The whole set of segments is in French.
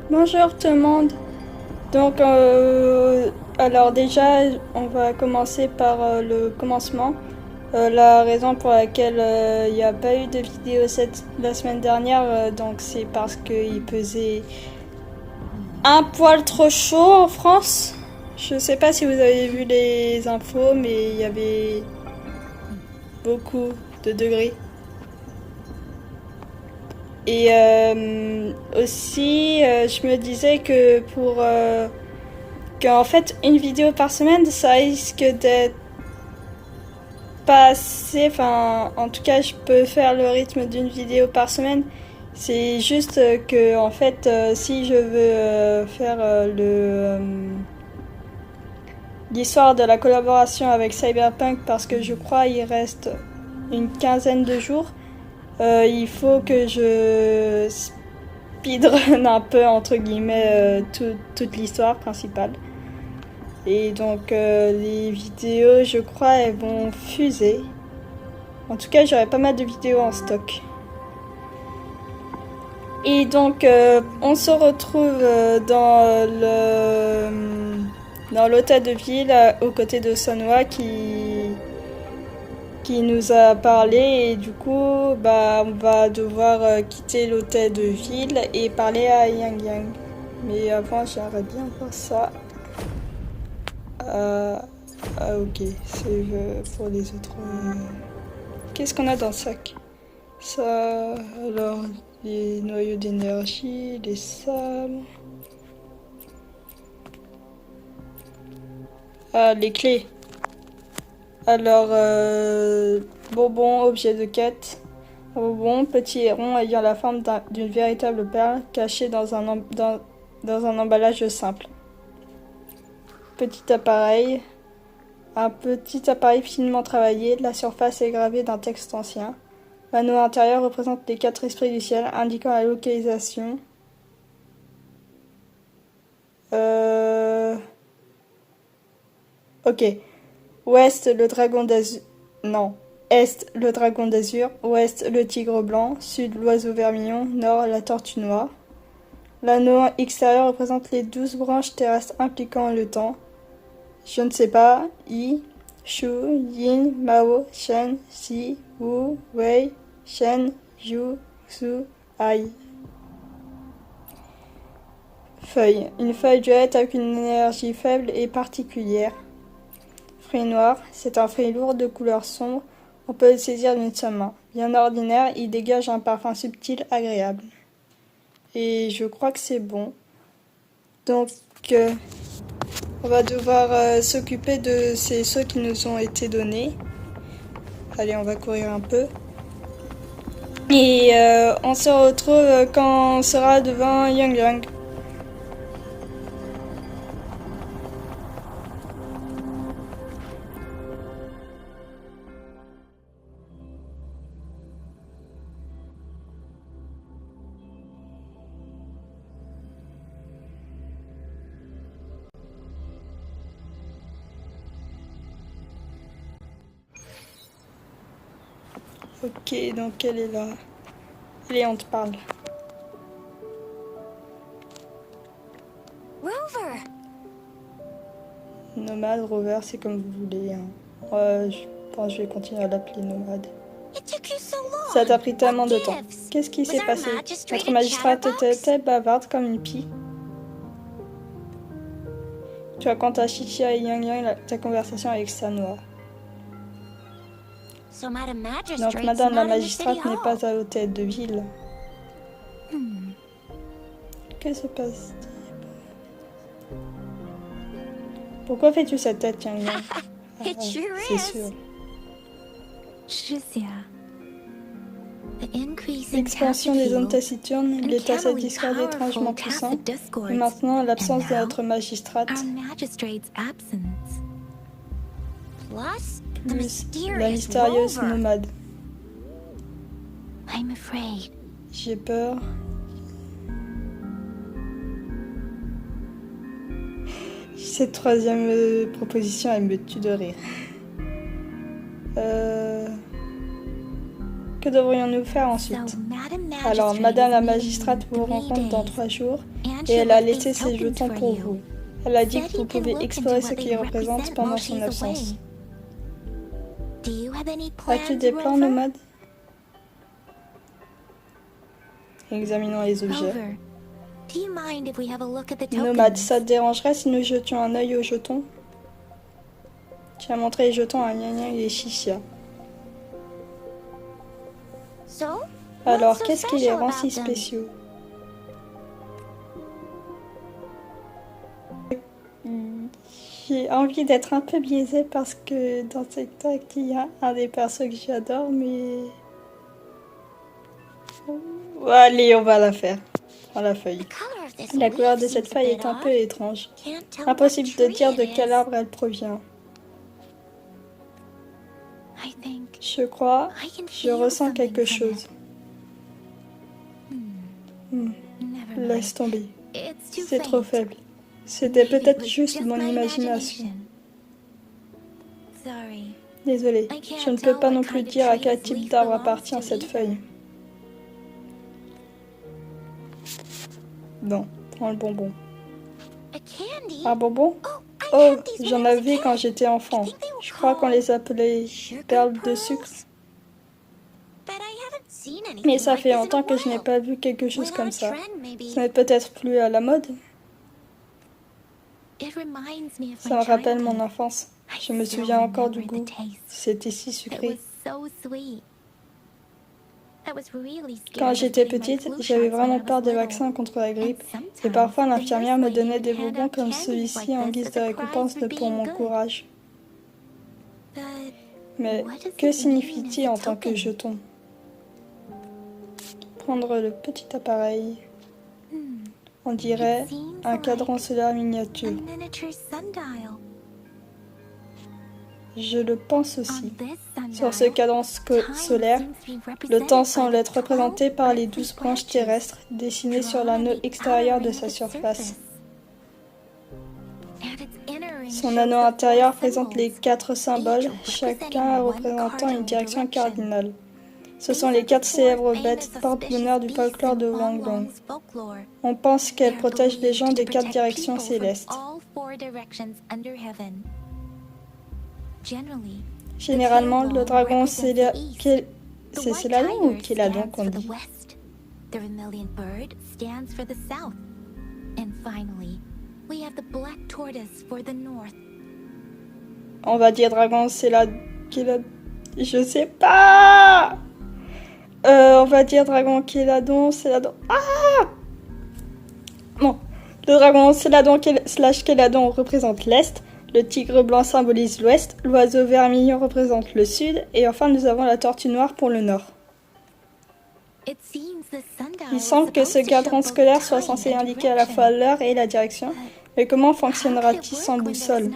Bonjour tout le monde. Donc, alors déjà, on va commencer par le commencement. La raison pour laquelle il n'y a pas eu de vidéo la semaine dernière, donc c'est parce qu'il pesait un poil trop chaud en France. Je sais pas si vous avez vu les infos, mais il y avait beaucoup de degrés. Et aussi, je me disais que qu'en fait, une vidéo par semaine, ça risque d'être pas assez. Enfin, en tout cas, je peux faire le rythme d'une vidéo par semaine. C'est juste que, en fait, si je veux faire l'histoire de la collaboration avec Cyberpunk, parce que je crois il reste une quinzaine de jours. Il faut que je speedrun un peu, entre guillemets, toute l'histoire principale. Et donc, les vidéos, je crois, elles vont fuser. En tout cas, j'aurai pas mal de vidéos en stock. Et donc, on se retrouve dans l'hôtel de ville, aux côtés de Sanwa qui nous a parlé, et du coup on va devoir quitter l'hôtel de ville et parler à Yang Yang. Mais avant, j'aimerais bien voir ça. Ok, c'est pour les autres. Qu'est-ce qu'on a dans le sac? Ça, alors, les noyaux d'énergie, les sables. Ah, les clés. Alors, bonbon, objet de quête. Bonbon, petit héron ayant la forme d'une véritable perle cachée dans un emballage simple. Petit appareil. Un petit appareil finement travaillé. La surface est gravée d'un texte ancien. L'anneau intérieur représente les 4 esprits du ciel, indiquant la localisation. Ok. Ouest, le dragon d'azur. Non. Est, le dragon d'azur. Ouest, le tigre blanc. Sud, l'oiseau vermillon. Nord, la tortue noire. L'anneau extérieur représente les 12 branches terrestres impliquant le temps. Je ne sais pas. Yi, Shu, Yin, Mao, Shen, Si, Wu, Wei, Shen, Yu, Su, Ai. Feuille. Une feuille violette avec une énergie faible et particulière. Fruit noir, c'est un fruit lourd de couleur sombre, on peut le saisir d'une seule main. Bien ordinaire, il dégage un parfum subtil agréable. Et je crois que c'est bon. Donc, on va devoir s'occuper de ceux qui nous ont été donnés. Allez, on va courir un peu. Et on se retrouve quand on sera devant Yang Yang. Ok, donc elle est là. Allez, on te parle. Rover. Nomade, Rover, c'est comme vous voulez. Hein. Je pense que je vais continuer à l'appeler Nomade. Ça t'a pris tellement de temps. Qu'est-ce qui s'est passé? Notre magistrate était bavarde comme une pie. Tu racontes à Chichia et Yang Yang ta conversation avec Sanwa. Donc Madame la magistrate n'est pas à l'hôtel de ville. Qu'est-ce qui se passe? Pourquoi fais-tu cette tête, Yang Yang? C'est sûr. L'expansion des zones taciturnes, l'état sa discorde étrangement puissant, et maintenant l'absence de notre magistrate. plus la mystérieuse nomade. J'ai peur. Cette troisième proposition, elle me tue de rire. Que devrions-nous faire ensuite? Alors, Madame la magistrate vous rencontre dans 3 jours et elle a laissé ses jetons pour vous. Elle a dit que vous pouvez explorer ce qu'ils représentent pendant son absence. As-tu des plans, nomade? Examinons les objets. Nomade, ça te dérangerait si nous jetions un œil aux jetons? Tu as montré les jetons à Nya Nya et Xixia. Alors, qu'est-ce qui les rend si spéciaux? J'ai envie d'être un peu biaisée parce que dans TikTok, il y a un des persos que j'adore, mais... Allez, on va la faire. On la feuille. La couleur de cette feuille est un peu étrange. Impossible de dire de quel arbre elle provient. Je crois, je ressens quelque chose. Laisse tomber. C'est trop faible. C'était peut-être juste mon imagination. Désolée, je ne peux pas non plus dire à quel type d'arbre appartient cette feuille. Bon, prends le bonbon. Un bonbon? Oh, j'en avais quand j'étais enfant. Je crois qu'on les appelait perles de sucre. Mais ça fait longtemps que je n'ai pas vu quelque chose comme ça. Ce n'est peut-être plus à la mode. Ça me rappelle mon enfance. Je me souviens encore du goût. C'était si sucré. Quand j'étais petite, j'avais vraiment peur des vaccins contre la grippe. Et parfois, l'infirmière me donnait des bonbons comme celui-ci en guise de récompense pour mon courage. Mais que signifie-t-il en tant que jeton? Prendre le petit appareil. On dirait un cadran solaire miniature. Je le pense aussi. Sur ce cadran solaire, le temps semble être représenté par les 12 branches terrestres dessinées sur l'anneau extérieur de sa surface. Son anneau intérieur présente les 4 symboles, chacun représentant une direction cardinale. Ce sont les 4 célèbres bêtes porte-bonheur du folklore de Wanglong. On pense qu'elles protègent les gens des 4 directions célestes. Généralement, le dragon c'est Céladon ou Kéladon qu'on dit? On va dire dragon Céladon. Je sais pas. On va dire dragon Kéladon, Céladon. Ah! Bon, le dragon Céladon / Kéladon représente l'Est. Le tigre blanc symbolise l'ouest, l'oiseau vermillon représente le sud, et enfin nous avons la tortue noire pour le nord. Il semble que ce cadran scolaire soit censé indiquer à la fois l'heure et la direction, mais comment fonctionnera-t-il sans boussole?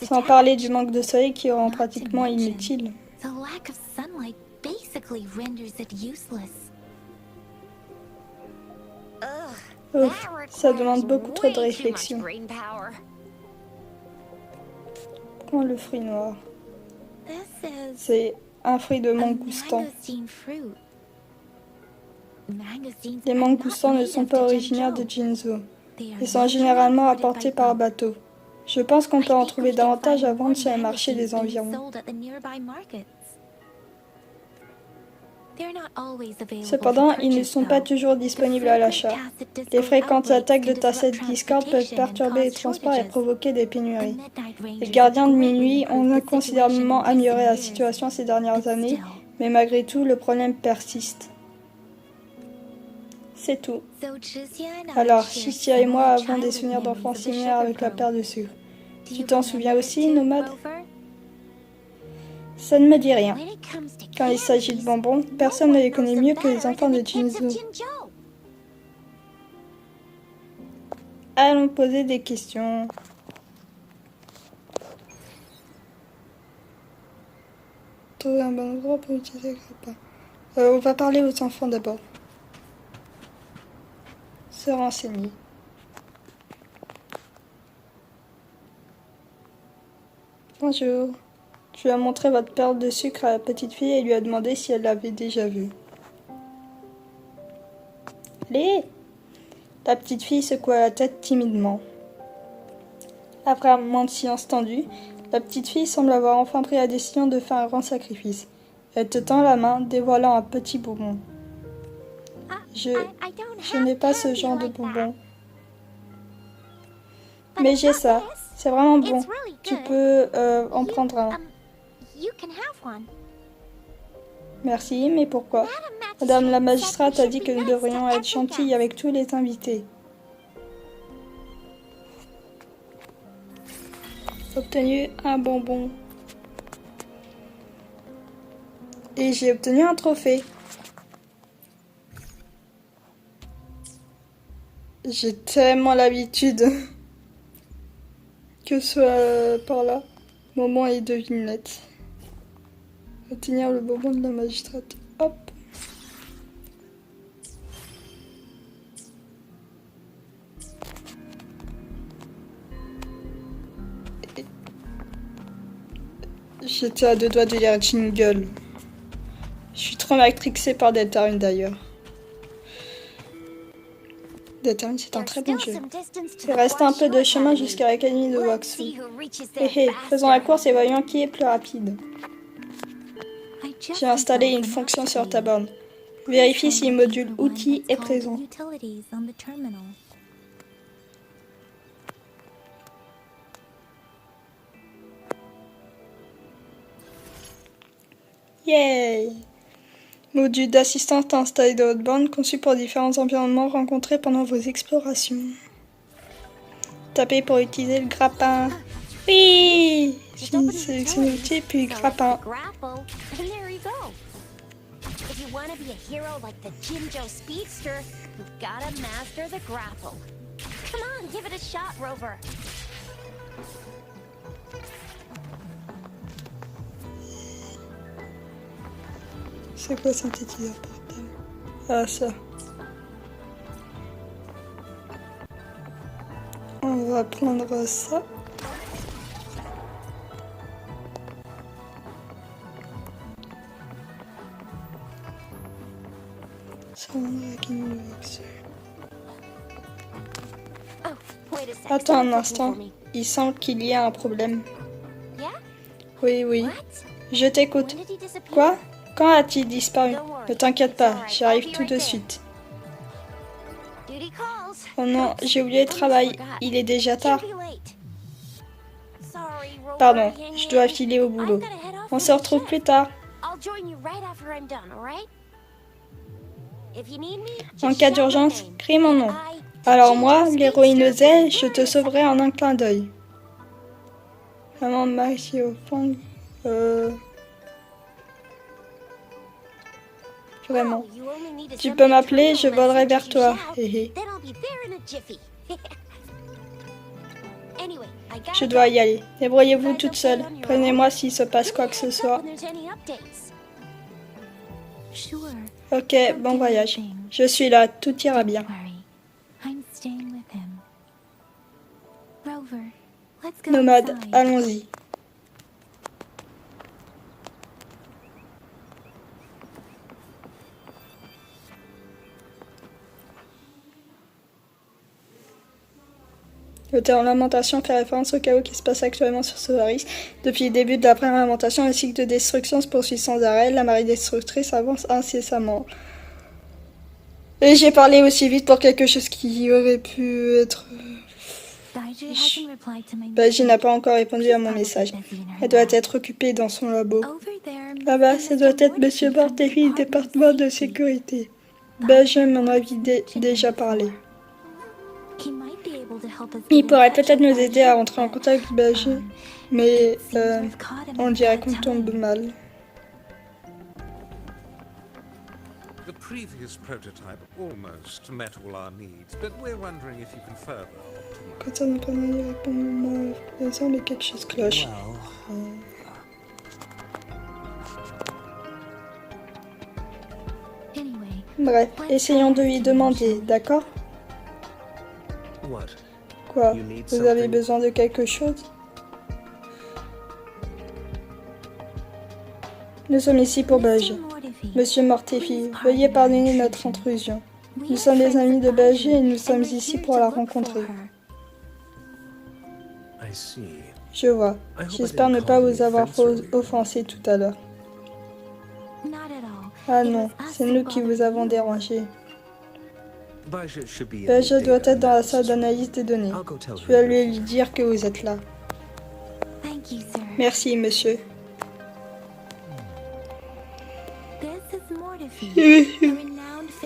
Sans parler du manque de soleil qui rend pratiquement inutile. Ouf, ça demande beaucoup trop de réflexion. Prends le fruit noir. C'est un fruit de mangoustan. Les mangoustans ne sont pas originaires de Jinzhou. Ils sont généralement apportés par bateau. Je pense qu'on peut en trouver davantage à vendre sur les marchés des environs. Cependant, ils ne sont pas toujours disponibles à l'achat. Les fréquentes attaques de Tasset Discord peuvent perturber les transports et provoquer des pénuries. Les gardiens de minuit ont considérablement amélioré la situation ces dernières années, mais malgré tout, le problème persiste. C'est tout. Alors, Xixia et moi avons des souvenirs d'enfance similaires avec la paire de sucre. Tu t'en souviens aussi, nomade? Ça ne me dit rien. Quand il s'agit de bonbons, personne ne les connaît mieux que les enfants de Jinzhou. Allons poser des questions. Trouver un bon endroit pour utiliser le grappin. On va parler aux enfants d'abord. Se renseigner. Bonjour. Tu as montré votre perle de sucre à la petite fille et lui a demandé si elle l'avait déjà vue. Allez! La petite fille secoua la tête timidement. Après un moment de silence tendu, la petite fille semble avoir enfin pris la décision de faire un grand sacrifice. Elle te tend la main, dévoilant un petit bonbon. Je n'ai pas ce genre de bonbon. Mais j'ai ça. C'est vraiment bon. Tu peux en prendre un. Merci, mais pourquoi? Madame la magistrate a dit que nous devrions être gentils avec tous les invités. Obtenu un bonbon. Et j'ai obtenu un trophée. J'ai tellement l'habitude que ce soit par là. Moment et devinette. Obtenir le bonbon de la magistrate. Hop. J'étais à deux doigts de lire jingle. Je suis trop matrixée par Deltarune d'ailleurs. Deltarune, c'est un très bon jeu. Il reste un peu de chemin jusqu'à l'académie de Waxu. Hé hé, faisons la course et voyons qui est plus rapide. J'ai installé une fonction sur ta borne. Vérifie si le module outils est présent. Yay! Module d'assistance installé dans votre borne, conçu pour différents environnements rencontrés pendant vos explorations. Tapez pour utiliser le grappin. Oui! Sélectionne l'outil puis grappin. C'est quoi synthétiseur portable? Ah, ça. On va prendre ça. Attends un instant. Il semble qu'il y a un problème. Oui, oui. Je t'écoute. Quoi? Quand a-t-il disparu? Ne t'inquiète pas, j'arrive tout de suite. Oh non, j'ai oublié le travail. Il est déjà tard. Pardon, je dois filer au boulot. On se retrouve plus tard. En cas d'urgence, crie mon nom. Alors moi, l'héroïne Zé, je te sauverai en un clin d'œil. Maman Maxi au fond. Vraiment. Tu peux m'appeler, je volerai vers toi. Je dois y aller. Débrouillez-vous toute seule. Prenez-moi s'il se passe quoi que ce soit. Ok, bon voyage. Je suis là, tout ira bien. Nomade, allons-y. Le terme lamentation fait référence au chaos qui se passe actuellement sur Solaris. Depuis le début de la première lamentation, le cycle de destruction se poursuit sans arrêt. La marée destructrice avance incessamment. Et j'ai parlé aussi vite pour quelque chose qui aurait pu être... Baiji n'a pas encore répondu à mon message. Elle doit être occupée dans son labo. Là-bas, ça doit être Monsieur Barthéry du département de sécurité. Baiji m'en a déjà parlé. Il pourrait peut-être nous aider à rentrer en contact avec Baiji, mais on dirait qu'on tombe mal. The previous prototype almost met all our needs, but we're wondering if you can further optimize. Quand ça ne peut pas répondre présent, mais quelque chose cloche. Bref, essayons de lui demander, d'accord? What? Quoi? You need Vous avez something? besoin de quelque chose? Nous sommes ici pour Baja. Monsieur Mortefi, veuillez pardonner notre intrusion. Nous sommes des amis de Baja et nous sommes ici pour la rencontrer. I see. Je vois. J'espère ne pas vous avoir offensé tout à l'heure. Ah non, c'est nous qui vous avons dérangé. Baja should be in Baja the doit data être dans la analysis salle room. d'analyse des données. I'll go tell Je vais her aller you're lui here. dire que vous êtes là. Merci, monsieur.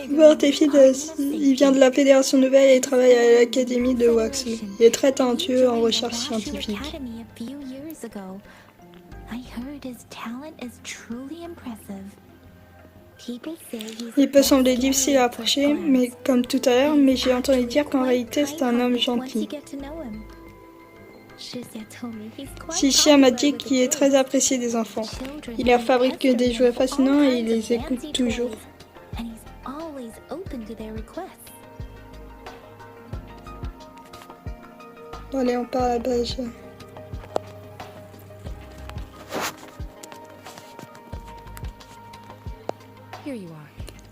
Mortefi, il vient de la Fédération Nouvelle et travaille à l'Académie de Waxley. Il est très talentueux en recherche scientifique. Il peut sembler difficile à approcher, mais comme tout à l'heure, mais j'ai entendu dire qu'en réalité c'est un homme gentil. Shishia m'a dit qu'il est très apprécié des enfants. Il leur fabrique des jouets fascinants et il les écoute toujours. Bon, allez, on part à Baja.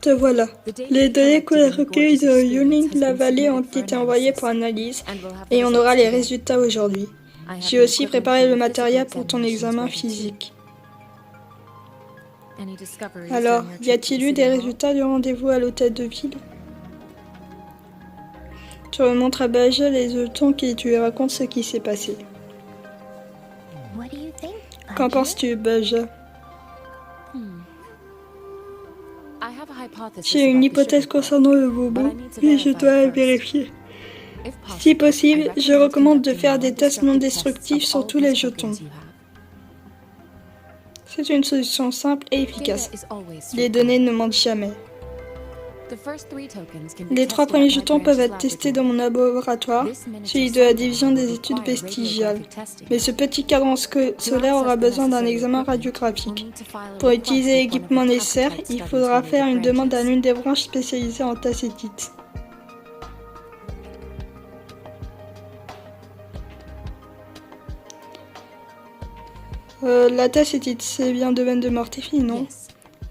Te voilà. Les données que le recueil de Yuning la vallée ont été envoyées pour analyse et on aura les résultats aujourd'hui. J'ai aussi préparé le matériel pour ton examen physique. Alors, y a-t-il eu des résultats du rendez-vous à l'hôtel de ville? Tu remontes à Baja les jetons et tu lui racontes ce qui s'est passé. Qu'en penses-tu, Baja? J'ai une hypothèse concernant le bobo, mais je dois la vérifier. Si possible, je recommande de faire des tests non destructifs sur tous les jetons. C'est une solution simple et efficace. Les données ne mentent jamais. Les 3 premiers jetons peuvent être testés dans mon laboratoire, celui de la division des études vestigiales. Mais ce petit cadran solaire aura besoin d'un examen radiographique. Pour utiliser l'équipement nécessaire, il faudra faire une demande à l'une des branches spécialisées en tacétite. La tacétite, c'est bien le domaine de Mortefi, non?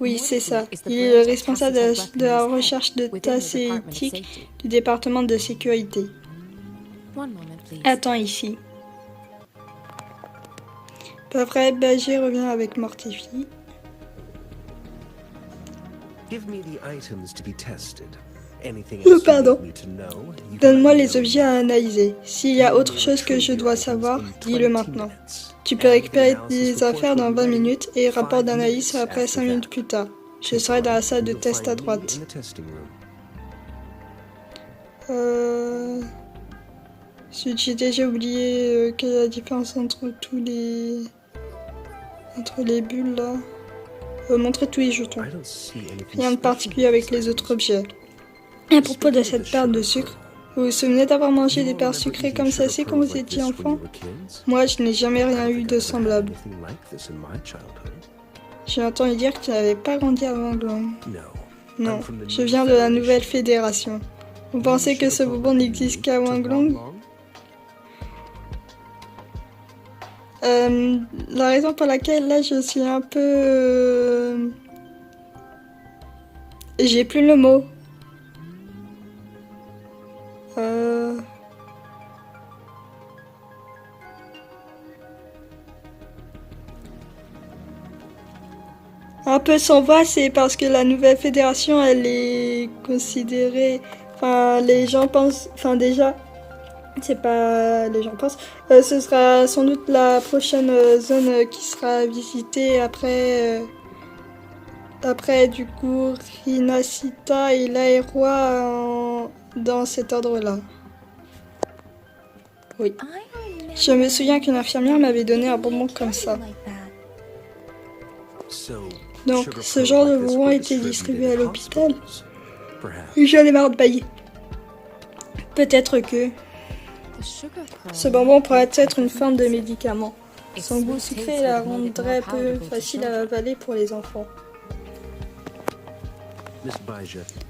Oui, c'est ça. Il est le responsable de la recherche de tacétique du département de sécurité. Attends ici. Peu après, Baja revient avec Mortefi. Pardon. Donne-moi les objets à analyser. S'il y a autre chose que je dois savoir, dis-le maintenant. Tu peux récupérer tes affaires dans 20 minutes et rapport d'analyse sera prêt 5 minutes plus tard. Je serai dans la salle de test à droite. J'ai déjà oublié quelle est la différence entre les bulles là. Montrer tous les jetons. Rien de particulier avec les autres objets. À propos de cette perle de sucre, vous vous souvenez d'avoir mangé des perles sucrées comme celle-ci quand vous étiez enfant? Moi, je n'ai jamais rien eu de semblable. J'ai entendu dire que tu n'avais pas grandi à Wanglong. Non, je viens de la nouvelle fédération. Vous pensez que ce bonbon n'existe qu'à Wanglong? La raison pour laquelle là je suis un peu... J'ai plus le mot. Un peu sans voix, c'est parce que la nouvelle fédération, elle est considérée... Enfin, les gens pensent... Enfin, déjà... C'est pas... Les gens pensent... ce sera sans doute la prochaine zone qui sera visitée après... Après, du coup, Rinasita et l'Aérois dans cet ordre-là. Oui. Je me souviens qu'une infirmière m'avait donné un bonbon comme ça. Donc, ce genre de bonbon a été distribué à l'hôpital. J'en ai marre de bailler. Peut-être que... Ce bonbon pourrait être une forme de médicament. Son goût sucré la rendrait peu facile à avaler pour les enfants.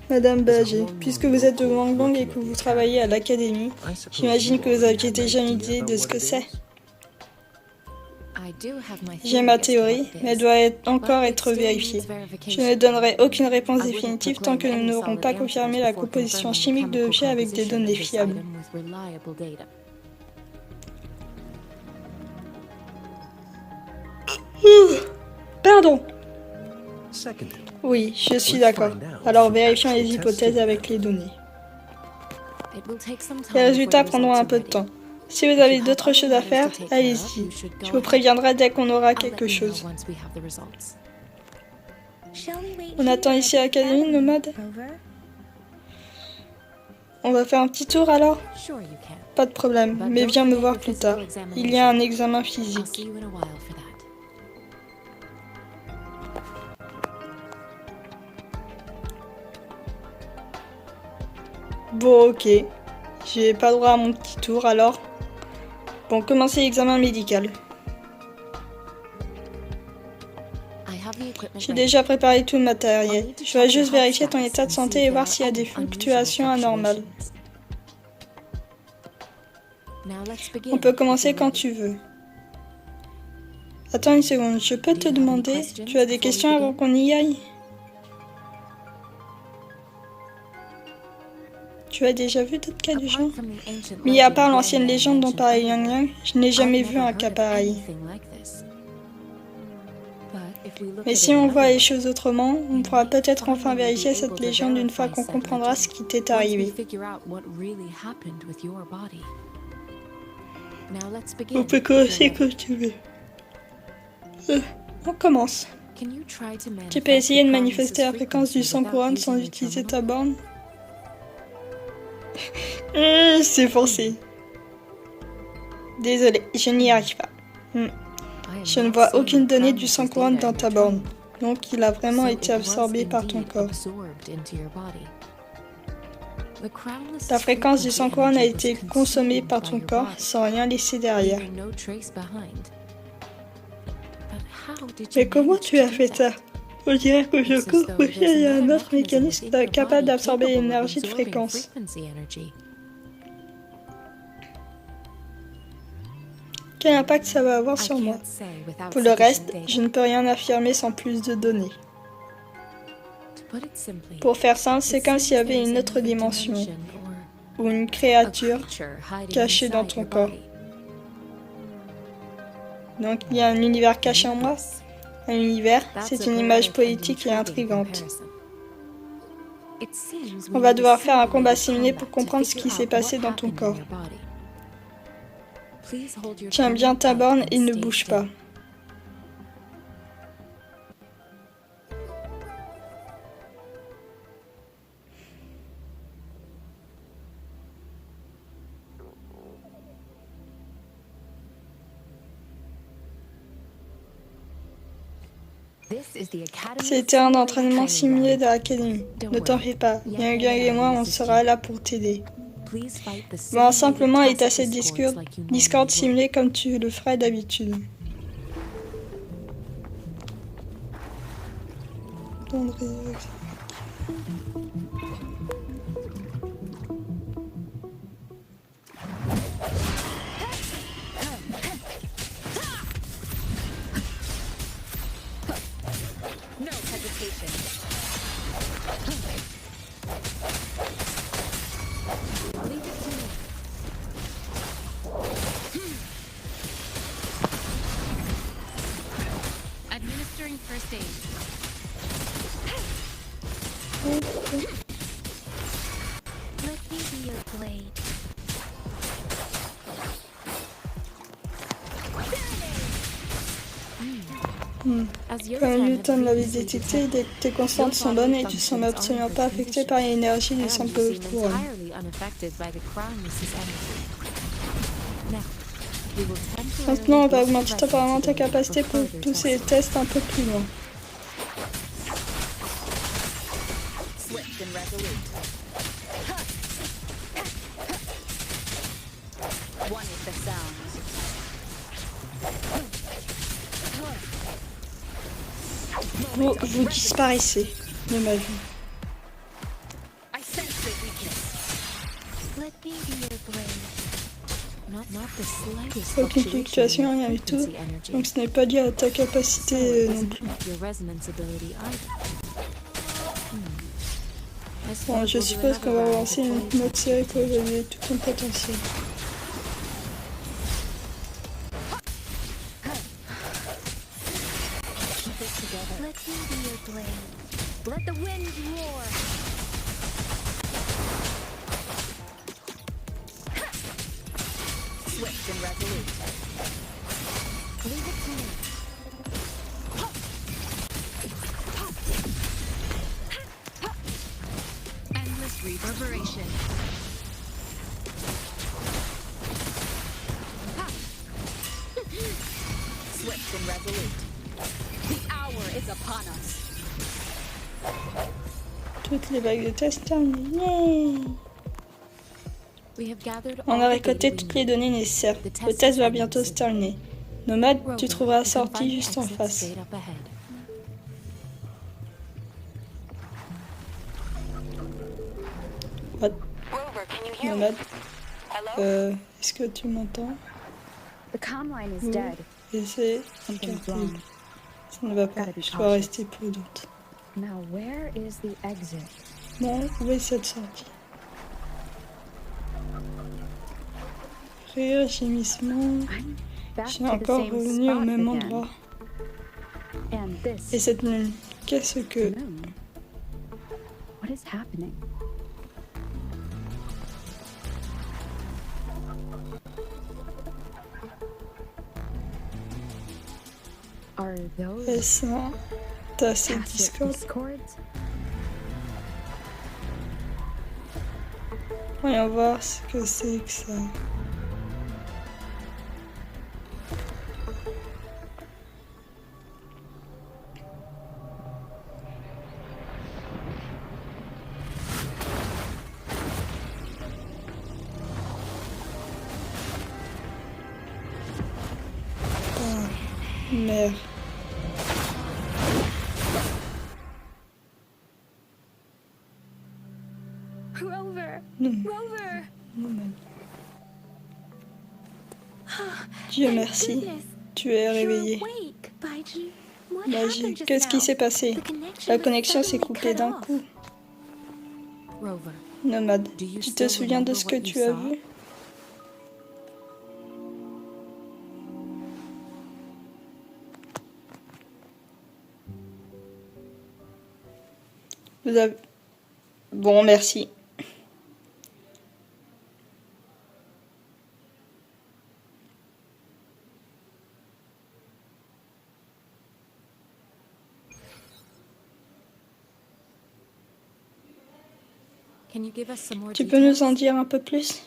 Madame Bager, puisque vous êtes de Wang Long et que vous travaillez à l'académie, j'imagine que vous aviez déjà une idée de ce que c'est. J'ai ma théorie, mais elle doit encore être vérifiée. Je ne donnerai aucune réponse définitive tant que nous n'aurons pas confirmé la composition chimique de l'objet avec des données fiables. Pardon. Oui, je suis d'accord. Alors vérifions les hypothèses avec les données. Les résultats prendront un peu de temps. Si vous avez d'autres choses à faire, allez-y. Je vous préviendrai dès qu'on aura quelque chose. On attend ici à l'académie, nomade? On va faire un petit tour alors? Pas de problème, mais viens me voir plus tard. Il y a un examen physique. Bon, ok. J'ai pas droit à mon petit tour alors. Bon, commencez l'examen médical. J'ai déjà préparé tout le matériel. Je vais juste vérifier ton état de santé et voir s'il y a des fluctuations anormales. On peut commencer quand tu veux. Attends une seconde, je peux te demander, tu as des questions avant qu'on y aille? Tu as déjà vu d'autres cas du genre? Mis à part l'ancienne légende dont parlait Yang Yang, je n'ai jamais vu un cas pareil. Mais si on voit les choses autrement, on pourra peut-être enfin vérifier cette légende une fois qu'on comprendra ce qui t'est arrivé. On peut commencer quand tu veux. On commence. Tu peux essayer de manifester la fréquence du sang couronne sans utiliser ta borne? C'est forcé. Désolé, je n'y arrive pas. Je ne vois aucune donnée du sang couronne dans ta borne. Donc il a vraiment été absorbé par ton corps. La fréquence du sang couronne a été consommée par ton corps sans rien laisser derrière. Mais comment tu as fait ça? On dirait que je cours il y a un autre mécanisme capable d'absorber l'énergie de fréquence. Quel impact ça va avoir sur moi? Pour le reste, je ne peux rien affirmer sans plus de données. Pour faire simple, c'est comme s'il y avait une autre dimension, ou une créature cachée dans ton corps. Donc il y a un univers caché en moi? Un univers, c'est une image politique et intrigante. On va devoir faire un combat simulé pour comprendre ce qui s'est passé dans ton corps. Tiens bien ta borne et ne bouge pas. C'était un entraînement simulé de l'académie. Ne t'en fais pas, Yang Yang et moi on sera là pour t'aider. Va simplement étasser Discord simulé comme tu le ferais d'habitude. First aid. Let me be your blade. Comme Newton l'avait détecté, tes constantes sont bonnes et tu ne sembles absolument pas affecté par l'énergie du sang couronne. Maintenant, on va augmenter temporairement ta capacité pour pousser les tests un peu plus loin. Vous disparaissez de ma vue. the slightest Aucune fluctuation, rien du tout. frequency energy. Donc ce n'est pas dû à ta capacité So it non doesn't plus. affect your resonance ability either. I suppose Bon, je we'll do suppose qu'on va another round lancer before une you autre série pour évaluer tout ton potentiel. keep it together. Let me be your blade. Let the wind roar. Swift and resolute. Leave it to me. Endless reverberation. Swift and resolute. The hour is upon us. Toutes les vagues de tests terminées. Yay! We have gathered On all a the récolté data we toutes les need. données nécessaires. Le test va bientôt se terminer. Nomade, tu Rover, trouveras la you can sortie find the juste en exit face. straight up ahead. What? Rover, can you hear me? Nomade, Hello? est-ce que tu m'entends? The comm line is Oui. dead. Essaye. Something's wrong. Ça ne va pas. Gotta be Je dois cautious. rester prudente. Now, where is the exit? Bon, où est cette sortie? Rire, gémissement. I'm back Je suis to the encore same revenu au spot même again. endroit. And Et this cette lune, qu'est-ce que... moon. What is happening? Are those Est-ce un tasse et tacit Discord? discords? Voyons voir ce que c'est que ça. Ah, merde. Rover! Non, Rover! non, même. Dieu merci, Goodness, tu es you're réveillé. awake, Baiji. What Magie, happened just qu'est-ce qui now? s'est passé? The connection La was connexion s'est suddenly coupée cut d'un off. coup. Rover, Nomade, Do you tu te still souviens de remember ce que what you tu as saw? vu? Vous avez... Bon, merci. can you give us some more Tu peux nous en details? dire un peu plus?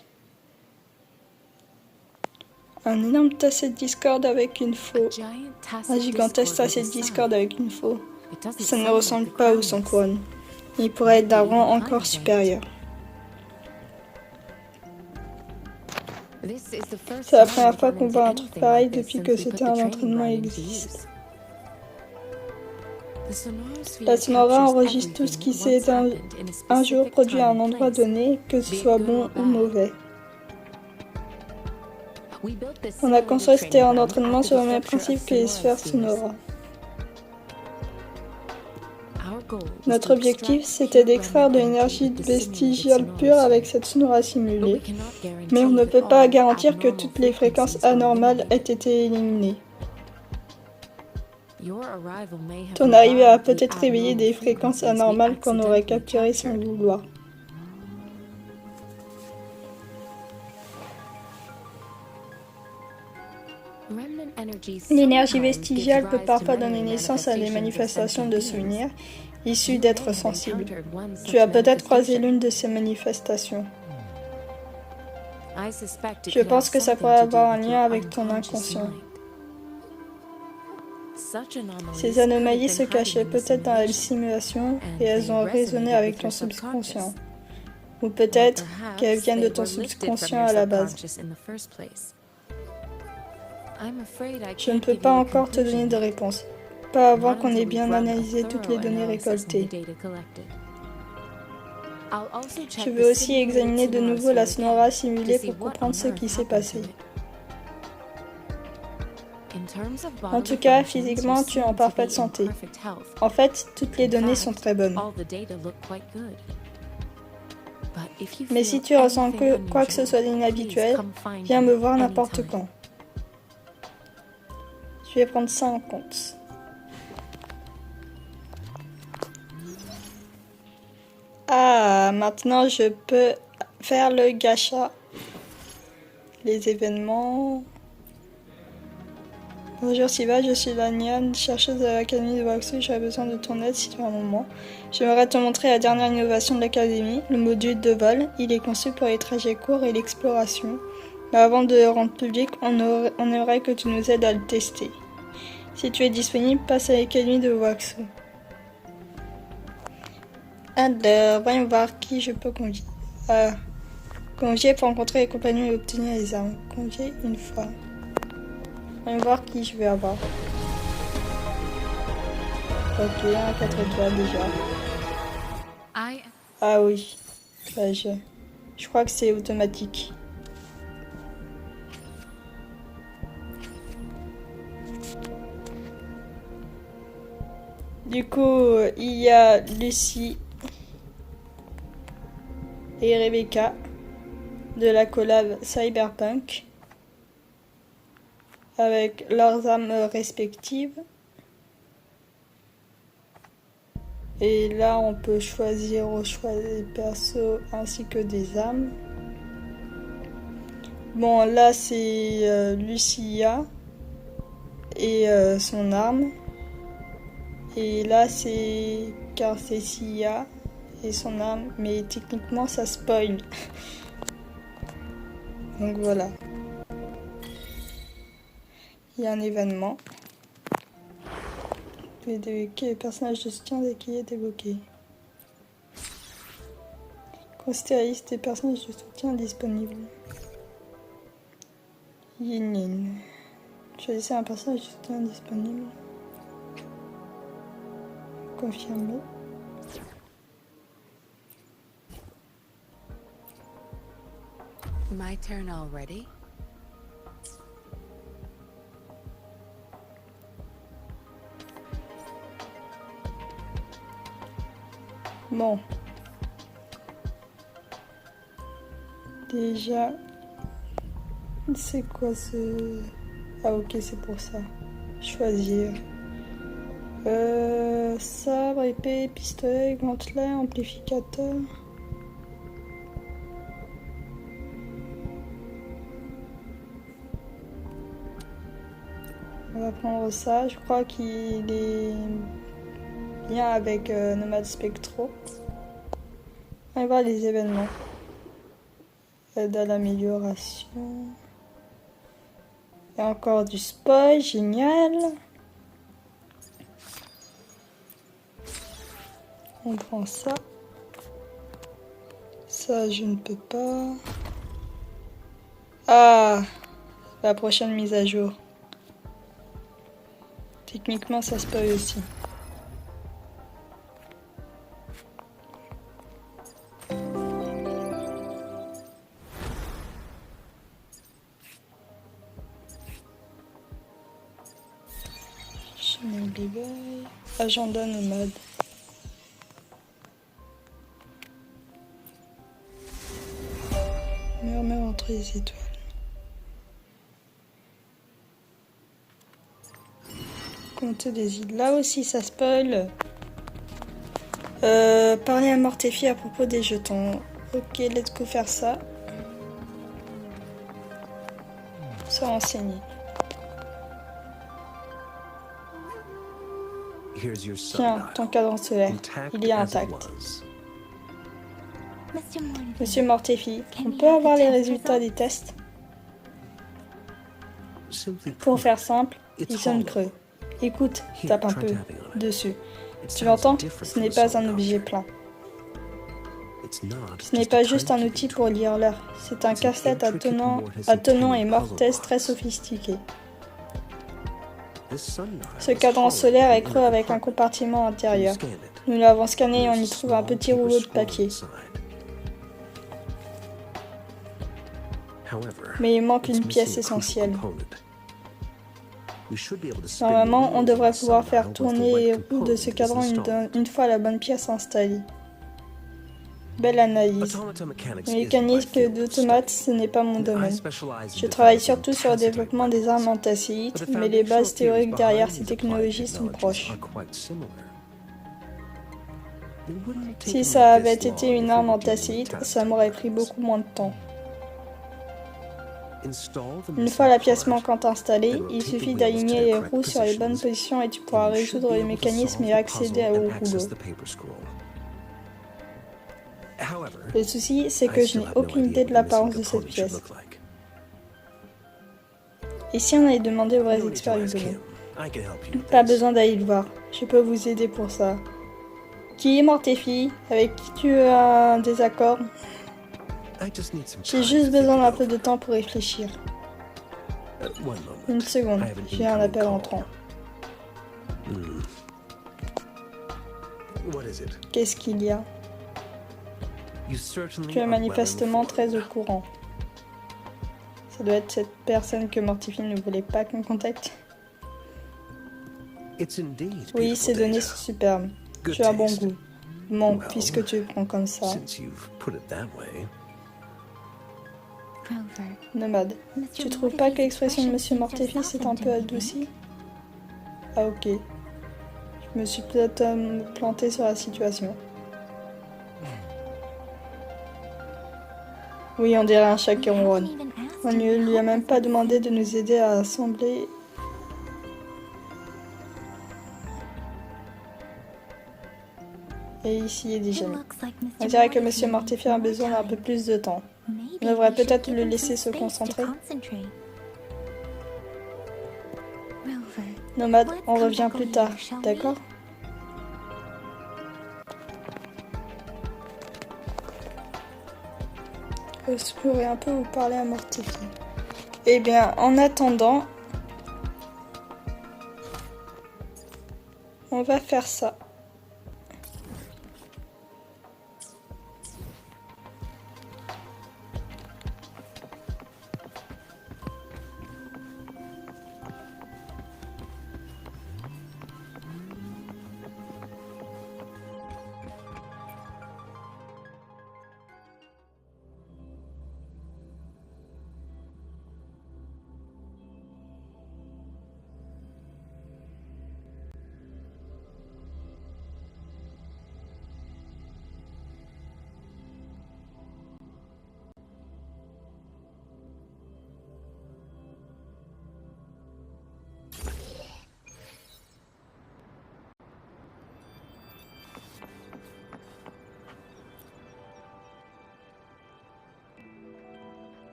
Un énorme tacet de Discord avec une faux. Giant tacit Un gigantesque discord tacet de with a Discord sun. avec une faux. It doesn't Ça ne sound ressemble like the pas aux crown sans is. couronne. Il pourrait être d'un rang encore supérieur. This is the first C'est la time première we've fois run qu'on into voit un truc anything pareil like this depuis since que we put c'était the un training entraînement ground into existe. use. The Sonorasphere La Sonora captures enregistre tout ce qui everything s'est once happened in a un jour specific produit à time un and endroit place. donné, que ce Be it soit good bon or ou bad. mauvais. We built this On a simulated construit ce training terrain ground d'entraînement after sur the le même structure principe of que les sphères Sonora spheres. Sonora. Our goal was Notre to objectif, extract c'était pure d'extraire de remnant l'énergie energy with the vestigiale simulated pure avec Sonorasphere. cette Sonora But we simulée. cannot guarantee Mais on ne that peut pas all garantir que abnormal toutes les fréquences frequencies are anormales aient eliminated. été éliminées. Your arrival may have Ton arrivée a revived the peut-être réveillé des abnormal fréquences frequencies we anormales qu'on aurait accidentally capturées sans le captured. vouloir. Remnant energy L'énergie sometimes vestigiale gives peut rise parfois to donner memory naissance à des manifestations de manifestations of souvenirs sentient issus beings. You d'êtres may have sensibles. encountered one Tu as such peut-être croisé manifestation. l'une de ces manifestations. I suspect it Je could pense have que ça something pourrait to do avoir un with lien your avec ton unconscious inconscient. mind. Such anomalies Ces could have anomalies been se cachaient hiding in the peut-être dans la simulation, simulation and et elles they ont résonné resonated avec with ton your subconscious. subconscient. Ou Or peut-être perhaps qu'elles viennent de they ton were lifted from subconscient your à la base. subconscious in the first place. I'm afraid I Je ne can't peux give pas you a encore te donner conclusion de yet. réponse. Pas avant Not qu'on until ait we've bien run a analysé toutes les thorough données analysis on the récoltées. data collected. I'll also Je check veux the aussi simulated examiner de nouveau la Sonorasphere Sonora again to simulée see pour what comprendre on ce earth qui s'est happened to passé. it. En tout cas, physiquement, tu es en parfaite santé. En fait, toutes les données sont très bonnes. Mais si tu ressens quoi que ce soit d'inhabituel, viens me voir n'importe quand. Je vais prendre ça en compte. Ah, maintenant je peux faire le gacha. Les événements. Bonjour Siva, je suis Laniane, chercheuse de l'Académie de Waxu. J'aurais besoin de ton aide si tu as un moment. J'aimerais te montrer la dernière innovation de l'Académie, le module de vol. Il est conçu pour les trajets courts et l'exploration. Mais avant de le rendre public, on aimerait que tu nous aides à le tester. Si tu es disponible, passe à l'Académie de Waxu. Alors, voyons voir qui je peux convier. Convier pour rencontrer les compagnons et obtenir les armes. Convier une fois. Voyons voir qui je vais avoir. Ok, un 4 étoiles déjà. Ah oui. Bah, je crois que c'est automatique. Du coup, il y a Lucie et Rebecca de la collab Cyberpunk avec leurs armes respectives. Et là, on peut choisir au choix des persos ainsi que des armes. Bon, là, c'est Lucia et son arme. Et là, c'est Carcessia et son arme. Mais techniquement, ça spoil. Donc voilà. Il y a un événement. Vous pouvez débloquer les personnages de soutien dès qu'il est débloqué. Considérez la liste des personnages de soutien disponibles. Yin. Choisissez un personnage de soutien disponible. Confirmé. My turn already? Bon. Déjà, c'est quoi ce... Ah ok, c'est pour ça. Choisir. Sabre, épée, pistolet, gantelet, amplificateur. On va prendre ça. Je crois qu'il est bien avec Nomade Spectro. On va voir les événements. Aide à l'amélioration. Et encore du spoil, génial. On prend ça. Ça, je ne peux pas. Ah, la prochaine mise à jour. Techniquement, ça spoil aussi. Chanel Baby, agenda nomade. Murmure entre les étoiles. Compte des îles. Là aussi, ça spoil. Parler à Mortéfi à propos des jetons. Ok, let's go faire ça. Se renseigner. Tiens, ton cadran solaire. Il est intact. Monsieur Mortéfi, on peut avoir les résultats des tests? Pour faire simple, il sonne creux. Écoute, tape un peu dessus. Tu l'entends? Ce n'est pas un objet plein. Ce n'est pas juste un outil pour lire l'heure. C'est un casse-tête à tenons et mortaises très sophistiqué. Ce cadran solaire est creux avec un compartiment intérieur. Nous l'avons scanné et on y trouve un petit rouleau de papier. Mais il manque une pièce essentielle. Normalement, on devrait pouvoir faire tourner les roues de ce cadran une fois la bonne pièce installée. Belle analyse. Le mécanisme d'automate, ce n'est pas mon domaine. Je travaille surtout sur le développement des armes antacéites, mais les bases théoriques derrière ces technologies sont proches. Si ça avait été une arme antacéite, ça m'aurait pris beaucoup moins de temps. Une fois la pièce manquante installée, il suffit d'aligner les roues sur les bonnes positions et tu pourras résoudre le mécanisme et accéder au rouleau. Le souci, c'est que je n'ai aucune idée de l'apparence de cette pièce. Et si on allait demander aux vrais experts du domaine? Pas besoin d'aller le voir, je peux vous aider pour ça. Qui est Mortéfi? Avec qui tu as un désaccord? J'ai juste besoin d'un peu de temps pour réfléchir. Une seconde, j'ai un appel entrant. Qu'est-ce qu'il y a? Tu es manifestement très au courant. Ça doit être cette personne que Mortéfi ne voulait pas qu'on contacte. Oui, ces données sont superbes. Tu as bon goût. Bon, puisque tu le prends comme ça. Nomade, tu trouves pas que l'expression de Monsieur Mortéfi s'est un peu adoucie? Ah ok. Je me suis peut-être planté sur la situation. Oui, on dirait un chat qui ronronne. On ne lui a même pas demandé de nous aider à assembler. Et ici, il est déjà mis. On dirait que Monsieur Mortéfi a besoin d'un peu plus de temps. On devrait peut-être le laisser se concentrer. Nomade, on revient plus tard, d'accord? Je pourrais un peu vous parler à Mortéfi. Eh bien, en attendant, on va faire ça.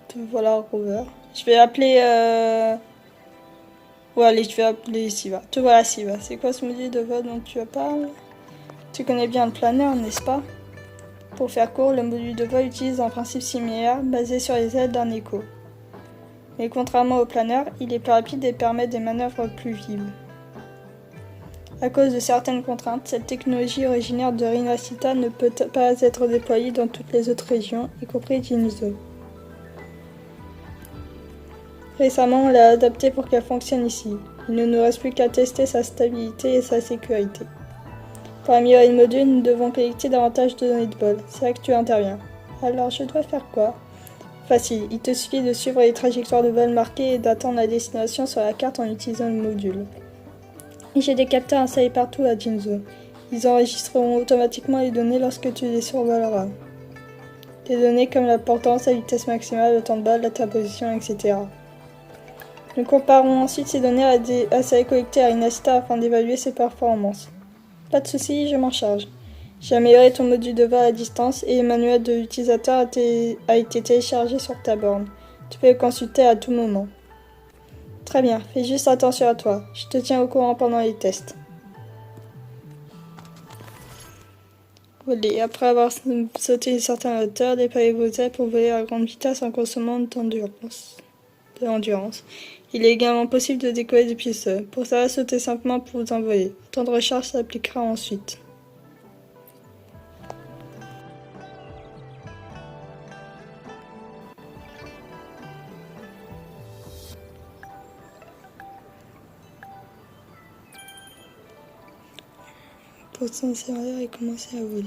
Te voilà, Rover. Je vais appeler... Ouais, allez, je vais appeler Siva. Te voilà, Siva. C'est quoi ce module de vol dont tu parles? Tu connais bien le planeur, n'est-ce pas? Pour faire court, le module de vol utilise un principe similaire, basé sur les ailes d'un écho. Mais contrairement au planeur, il est plus rapide et permet des manœuvres plus vives. À cause de certaines contraintes, cette technologie originaire de Rinasita ne peut pas être déployée dans toutes les autres régions, y compris Jinzo. Récemment, on l'a adaptée pour qu'elle fonctionne ici. Il ne nous reste plus qu'à tester sa stabilité et sa sécurité. Pour améliorer le module, nous devons collecter davantage de données de vol. C'est là que tu interviens. Alors, je dois faire quoi? Facile, il te suffit de suivre les trajectoires de vol marquées et d'attendre la destination sur la carte en utilisant le module. J'ai des capteurs installés partout à Jinzo. Ils enregistreront automatiquement les données lorsque tu les survoleras. Des données comme la portance, la vitesse maximale, le temps de vol, la ta position, etc. Nous comparerons ensuite ces données à celles collectées à Rinasita afin d'évaluer ses performances. Pas de soucis, je m'en charge. J'ai amélioré ton module de vol à distance et le manuel de l'utilisateur a été téléchargé sur ta borne. Tu peux le consulter à tout moment. Très bien, fais juste attention à toi. Je te tiens au courant pendant les tests. Volez. Après avoir sauté une certaine hauteur, déployez vos ailes pour voler à grande vitesse en consommant de l'endurance. Il est également possible de décoller depuis le sol. Pour ça, sautez simplement pour vous envoler. Le temps de recharge s'appliquera ensuite. pour s'en servir et commencer à voler.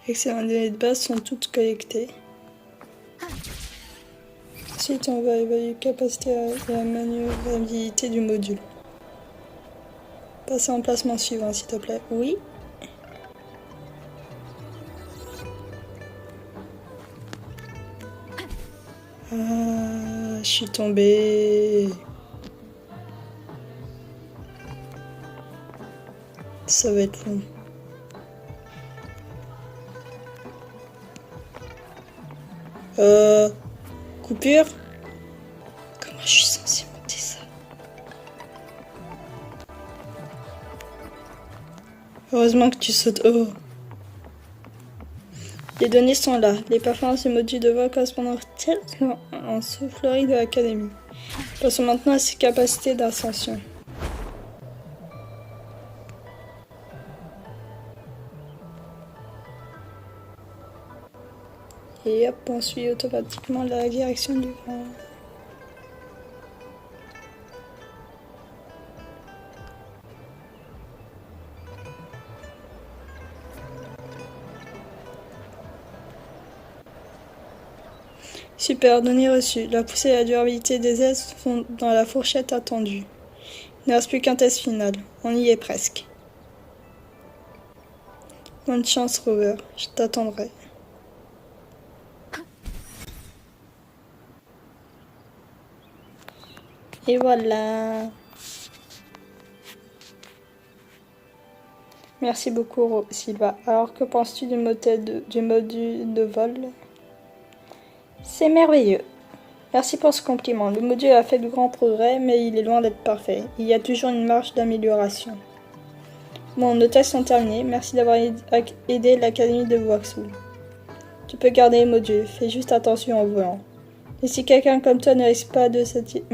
Excellent, les données de base sont toutes collectées. Ensuite, on va évaluer la capacité et la manœuvrabilité du module. Passe à l'emplacement suivant, s'il te plaît. Oui. Ah, je suis tombée. Ça va être long. Coupure. Comment je suis censée monter ça? Heureusement que tu sautes. Oh. Les données sont là. Les performances du module de vol correspondent-elles en soufflerie de l'académie? Passons maintenant à ses capacités d'ascension. Et hop, on suit automatiquement la direction du vent. Super, données reçues. La poussée et la durabilité des ailes sont dans la fourchette attendue. Il ne reste plus qu'un test final. On y est presque. Bonne chance, Rover. Je t'attendrai. Et voilà. Merci beaucoup, Sylva. Alors, que penses-tu du module de vol? C'est merveilleux. Merci pour ce compliment. Le module a fait de grands progrès, mais il est loin d'être parfait. Il y a toujours une marge d'amélioration. Bon, nos tests sont terminés. Merci d'avoir aidé l'Académie de Voxwool. Tu peux garder le module. Fais juste attention en volant. Mais si quelqu'un comme toi ne risque pas de s'attirer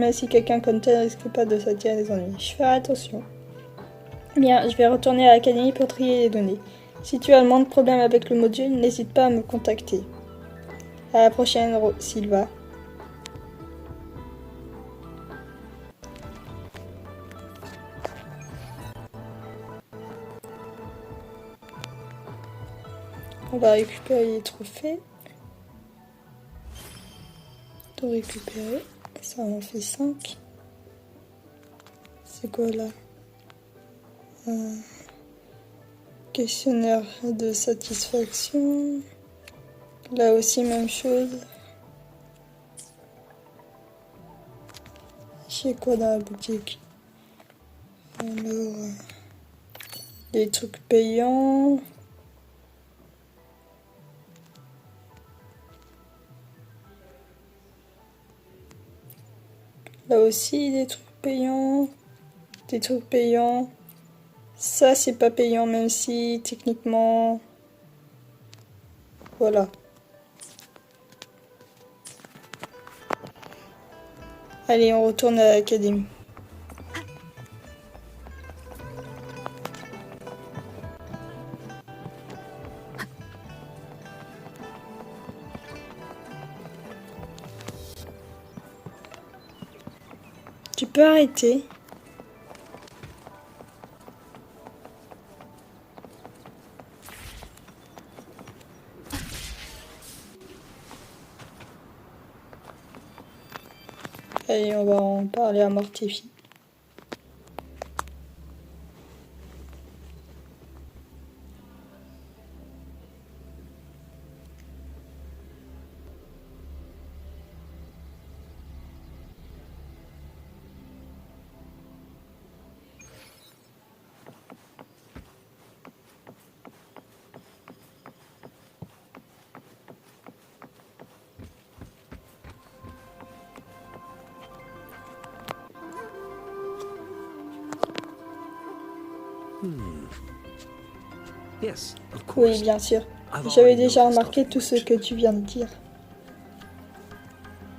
les ennuis, je ferai attention. Bien, je vais retourner à l'académie pour trier les données. Si tu as le moindre problème avec le module, n'hésite pas à me contacter. À la prochaine, Sylva. On va récupérer les trophées. Tout récupérer. Ça en fait 5. C'est quoi là? Questionnaire de satisfaction. Là aussi, même chose. C'est quoi dans la boutique? Alors, des trucs payants. Là aussi, des trucs payants. Des trucs payants. Ça, c'est pas payant, même si, techniquement... Voilà. Allez, on retourne à l'académie. Tu peux arrêter. Allez, on va en parler à Mortifi. Yes, of course. Oui, bien sûr. J'avais déjà remarqué tout ce que tu viens de dire.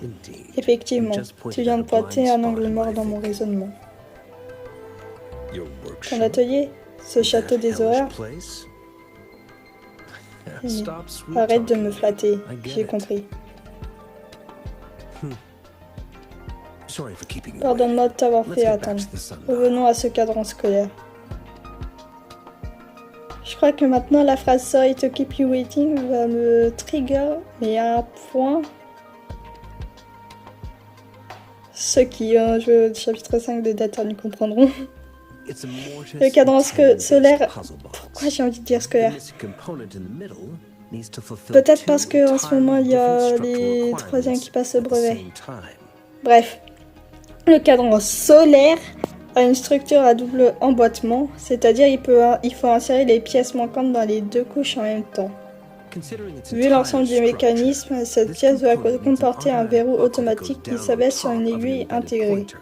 Indeed. Effectivement, You just pointed tu viens de out a blind pointer un spot angle in mort my dans mon thinking. raisonnement. Your Ton workshop? atelier, ce château des Hellish horreurs, place? Stop sweet Arrête de talking. me flatter, I get j'ai it. compris. Sorry for keeping you Pardonne-moi de t'avoir Let's fait get back attendre. to the sundial. Revenons à ce cadran scolaire. Je crois que maintenant la phrase Sorry to keep you waiting va me trigger, mais à un point. Ceux qui ont joué au chapitre 5 de Data le comprendront. It's a mortise Le cadran and tin-based solaire. puzzle box. Pourquoi j'ai envie de dire The scolaire? missing component in the middle needs to fulfill Peut-être two parce qu'en ce moment il y a entirely different les structural troisièmes qui passent le requirements at the brevet. same time. Bref, le cadran solaire a une structure à double emboîtement, c'est-à-dire il faut insérer les pièces manquantes dans les deux couches en même temps. Considering its Vu l'ensemble du entire mécanisme, cette structure, pièce doit this component needs an comporter un automatic verrou buckle that automatique goes qui down s'abaisse on sur une top of the aiguille embedded intégrée. pointer.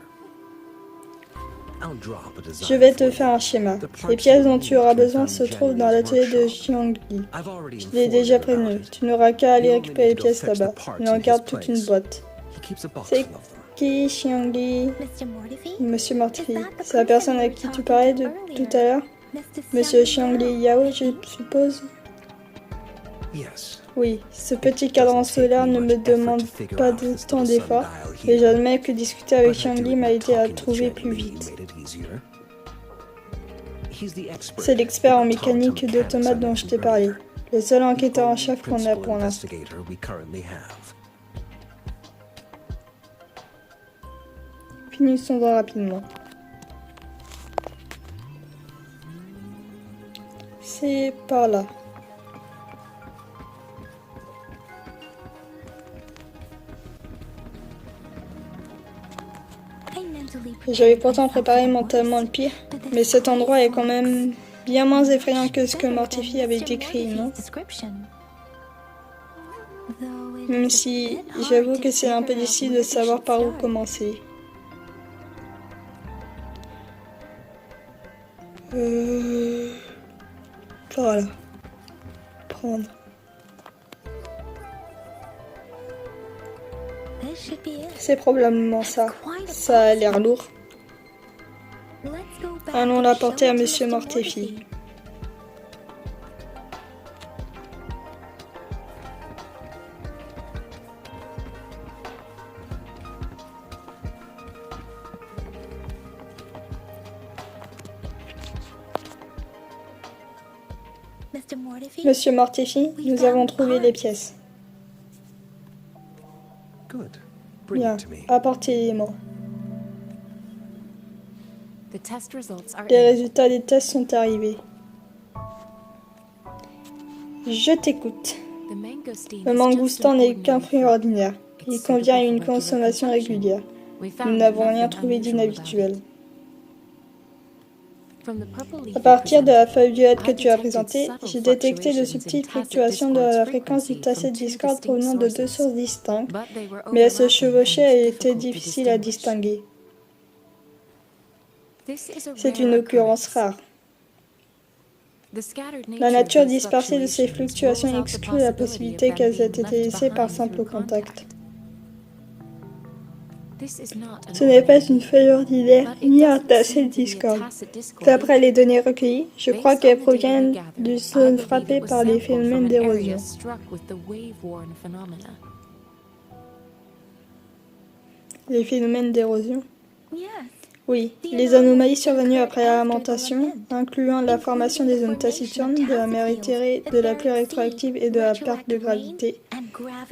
I'll drop a design Je vais te for faire you. un schéma. The parts Les pièces you'll dont need tu auras can be besoin found se in trouvent dans Jiangyi's l'atelier de workshop. Xiangli. I've already Je l'ai informed déjà him about prévenu. it. Tu n'auras qu'à aller You only récupérer les need to go pièces fetch the là-bas. parts Il in en his garde toute une place. boîte. He keeps a box C'est full of them. qui Xiangli? Mr. Mortifi? Monsieur Mortifi. Is that the C'est la person personne you à were qui tu talking parlais to tout earlier? à l'heure? Mr. Monsieur Xiangli Xiangli Yao, je suppose? Yes. Oui, ce petit cadran solaire ne me demande pas de tant d'efforts, et j'admets que discuter avec Xiangli m'a aidé à trouver plus vite. C'est l'expert en mécanique d'automates dont je t'ai parlé, le seul enquêteur en chef qu'on a pour l'instant. Finissons-en rapidement. C'est par là. I mentally J'avais pourtant préparé mentalement le pire, mais cet endroit est quand même bien moins effrayant que ce que Mortifi avait décrit, non? Même si j'avoue que c'est un peu difficile de savoir par où commencer. Voilà. Prendre. This should be it. C'est probablement ça. Ça a l'air lourd. Let's go back Allons and l'apporter show à it to Monsieur Mr. Mortifi. Mr. Mortifi? Monsieur Mortifi, nous avons trouvé les pièces. Good. Bring Bien, it to me. apportez-les-moi. The test results are Les in. résultats des tests sont arrivés. Je t'écoute. The mangosteen Le is mangoustan just an n'est qu'un ordinary fruit fruit. ordinaire. Il It's convient à suitable une for regular consommation consumption. régulière. We found Nous n'avons rien nothing trouvé unusual about d'inhabituel. it. From the purple leaf À you partir de la presented, feuille violette que I tu as detected présentée, subtle j'ai détecté de fluctuations in subtiles tacit fluctuations de la discord's fréquence du frequency tacite from two discorde distinct provenant de deux sources. sources distinctes, But they were mais elles se overlapping chevauchaient and et étaient difficult to difficiles à distinguish. distinguer. This is a C'est rare une occurrence occurrence. rare. The scattered La nature of nature these dispersée de ces fluctuations fluctuations rules out the exclut la possibility possibilité of them qu'elles aient being été left laissées par behind simple through contact. contact. This is not an Ce n'est pas ordinary une leaf, feuille ordinaire but it ni un doesn't tacite seem to be a discorde. tacit discord D'après les données recueillies, je crois Based qu'elles on the data we proviennent gathered, du I zone believe frappée it was par les sampled from phénomènes an d'érosion. area struck with the wave-worn phenomena. Les phénomènes d'érosion? Yes. Oui, les anomalies survenues après la lamentation, incluant la formation des zones taciturnes, de la mer éthérée, de la pluie rétroactive et de la perte de gravité.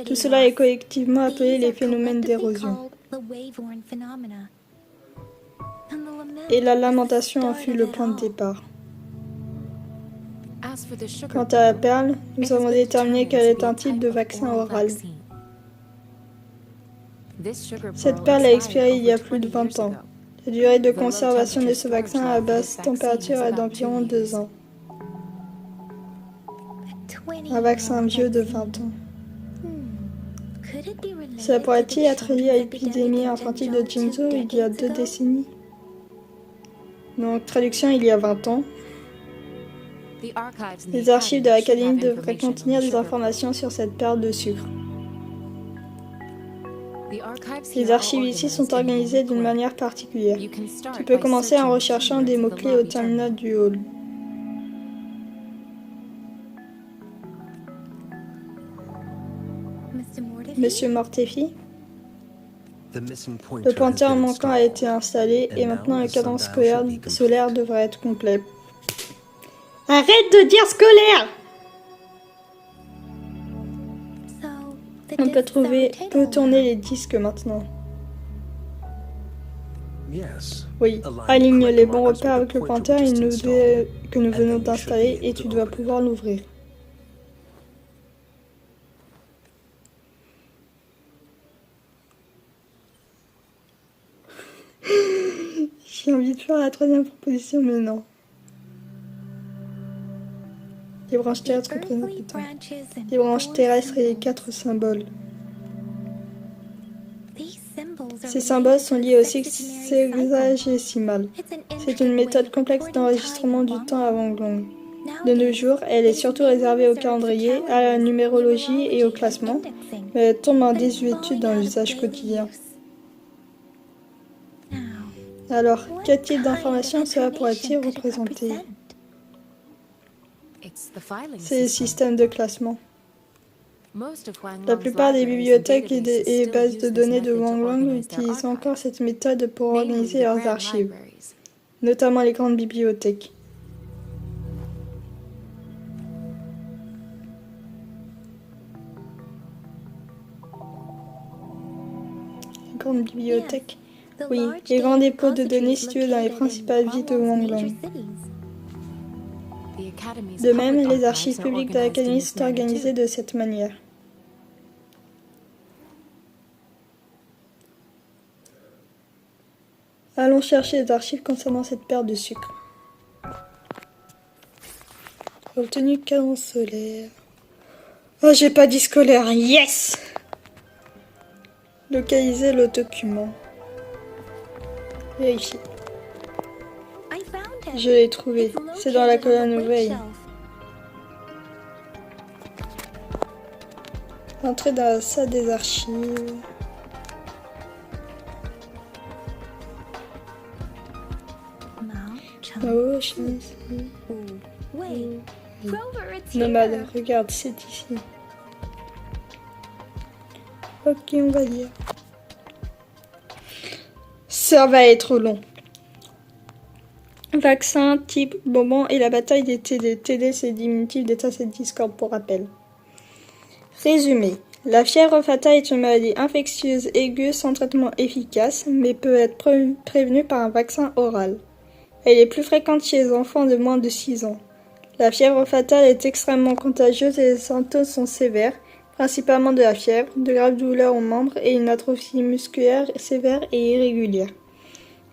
Tout cela est collectivement appelé les phénomènes d'érosion. Et la lamentation en fut le point de départ. As for the sugar Quant à la beetle, perle, it nous has avons been déterminé determined qu'elle to est be a un type type de of vaccin oral oral. vaccine. This sugar Cette pearl perle a expired expiré il y a over plus de 20 years 20 ans. ago. La durée de The low conservation de temperature ce vaccin storage à life of basse this vaccine température is est about d'environ 2 2 years. ans. Un vaccin vieux de 20 ans. Ça pourrait-il être lié à l'épidémie infantile de Jinzhou il y a 2 décennies? Donc, traduction il y a 20 ans. The archives in the Les archives de academy should l'Académie have devraient information on contenir the des sugar informations sur cette perle de sucre. pearl. The archives Les here are archives ici sont organized in a organisées unique d'une way. manière particulière. You can start Tu peux by commencer en searching recherchant the des keywords of the mots-clés au lobby terminal terminal. du hall. Mr. Mortefi? Monsieur Mortefi. The missing pointer Le has pointeur been manquant a installed. été installé et And maintenant now le the cadran sundial scolaire should be complete. solaire devrait être complet. Arrête de dire scolaire! So, the On peut discs are tourner rotatable les disques maintenant. Yes. Oui, Align the aligne correct les bons markers repères with avec the le pointer pointeur we just installed. que nous And venons then you should d'installer be able et to tu dois open it. pouvoir l'ouvrir. J'ai envie de faire la troisième proposition, mais non. Les branches The terrestres représentent earthly le temps. branches and Les branches four terrestres et les symbols. 4 symboles. These symbols are Ces symboles sont liés au sexagenary cycle. sexagésimal. It's an C'est une intricate méthode way complexe recording d'enregistrement time du temps avant Glong. De nos Nowadays, jours, elle est it is surtout mainly réservée au reserved for calendrier, à la calendars, numérologie et au numerology, and classement, indexing. mais elle tombe en But it's désuétude falling dans out of l'usage daily quotidien. use. Now, Alors, what quel type kind d'information of cela pourrait-il information could it représenter? represent? It's the filing C'est le system. système de classement. Most of Huang La Long's plupart des libraries and bibliothèques et databases et still bases use de this données de method to Wanglong organize their utilisent encore archives, cette méthode pour namely organiser the leurs grand archives, libraries. notamment les grandes bibliothèques. Les grandes bibliothèques. The Oui, large les grands data dépôts de données repositories situés dans les located in principales villes de Huang Long's Wanglong. major cities. The Academy's De même, public les archives archives are publiques de organized in l'Académie this sont manner organisées too. de cette manière. Allons chercher les archives concernant cette paire de sucre. Obtenu cadran solaire. Oh, j'ai pas dit scolaire. Yes! Localiser le document. Vérifier. I found it. Je l'ai trouvé. It's C'est dans la located on the colonne weight veille. shelf. Entrer dans la salle des archives. Mao Cheng. Oh, chemise. Wait, Grover, it's here. Nomade, regarde, c'est ici. Ok, on va lire. Ça va être long. Vaccin, type, bonbon et la bataille des TD. TD, c'est diminutif d'état, c'est Discord pour rappel. Résumé. La fièvre fatale est une maladie infectieuse aiguë sans traitement efficace, mais peut être prévenue par un vaccin oral. Elle est plus fréquente chez les enfants de moins de 6 ans. La fièvre fatale est extrêmement contagieuse et les symptômes sont sévères, principalement de la fièvre, de graves douleurs aux membres et une atrophie musculaire sévère et irrégulière.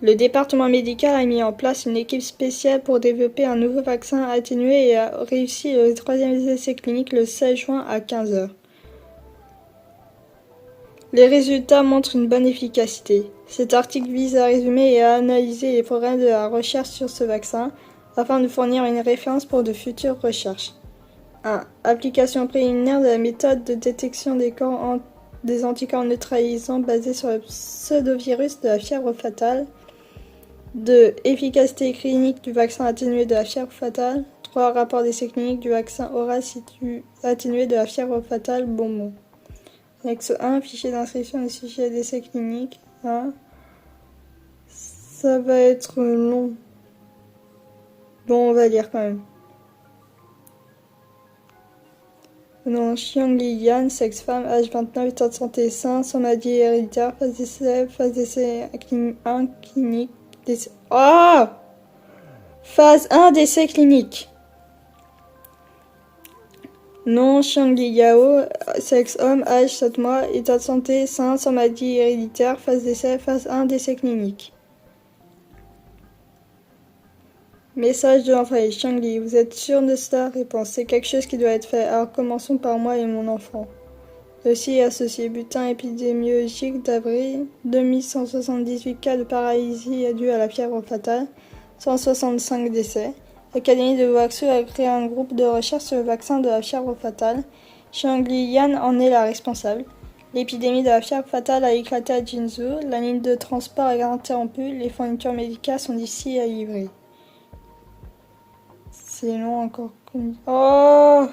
Le département médical a mis en place une équipe spéciale pour développer un nouveau vaccin atténué et a réussi le 3e essai clinique le 16 juin à 15h. Les résultats montrent une bonne efficacité. Cet article vise à résumer et à analyser les progrès de la recherche sur ce vaccin afin de fournir une référence pour de futures recherches. 1. Application préliminaire de la méthode de détection des anticorps neutralisants basée sur le pseudovirus de la fièvre fatale. 2. Efficacité clinique du vaccin atténué de la fièvre fatale. 3. Rapport d'essai clinique du vaccin oral atténué de la fièvre fatale bonbon. Annexe 1. Fichier d'inscription des fichiers d'essai clinique. 1. Ça va être long. Bon, on va lire quand même. Non, Xiang Liyan, sexe-femme, âge 29, état de santé sain, sans maladie héréditaire, phase d'essai 1 clinique. Oh! Phase 1 d'essai clinique. Non, Xiang Liyao, sexe homme, âge 7 mois, état de santé sain, sans maladie héréditaire, phase 1 d'essai clinique. Message de l'enfant. Xiangli, vous êtes sûr de cela? Réponse. C'est quelque chose qui doit être fait. Alors commençons par moi et mon enfant. Dossier associé. Bulletin épidémiologique d'avril. 2178 cas de paralysie due à la fièvre fatale. 165 décès. L'Académie de Wuxi a créé un groupe de recherche sur le vaccin de la fièvre fatale. Xiangli Yan en est la responsable. L'épidémie de la fièvre fatale a éclaté à Jinzhou. La ligne de transport est interrompue. Les fournitures médicales sont d'ici à livrer. C'est long encore. Oh!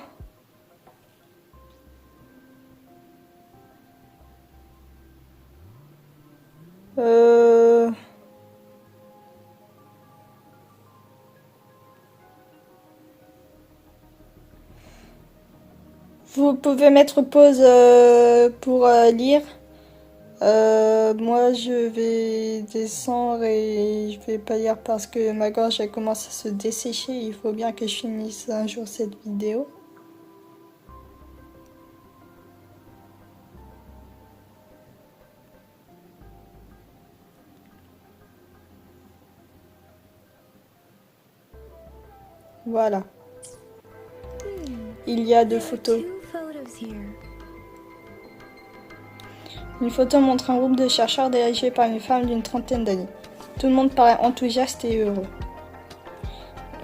Vous pouvez mettre pause pour lire. Moi, je vais descendre et je vais pas lire parce que ma gorge elle commence à se dessécher. Il faut bien que je finisse un jour cette vidéo. Voilà. Il y a deux photos. Two photos here. Une photo montre un groupe de chercheurs dirigé par une femme d'une trentaine d'années. Tout le monde paraît enthousiaste et heureux.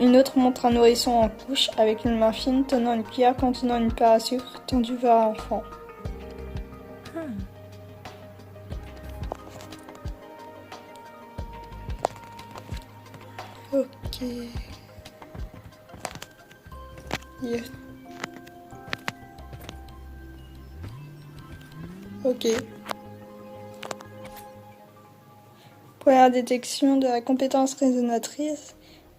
Une autre montre un nourrisson en couche avec une main fine tenant une cuillère contenant une paire à sucre tendue vers l'enfant. Ok. Yeah. Ok. Première détection de la compétence raisonnatrice.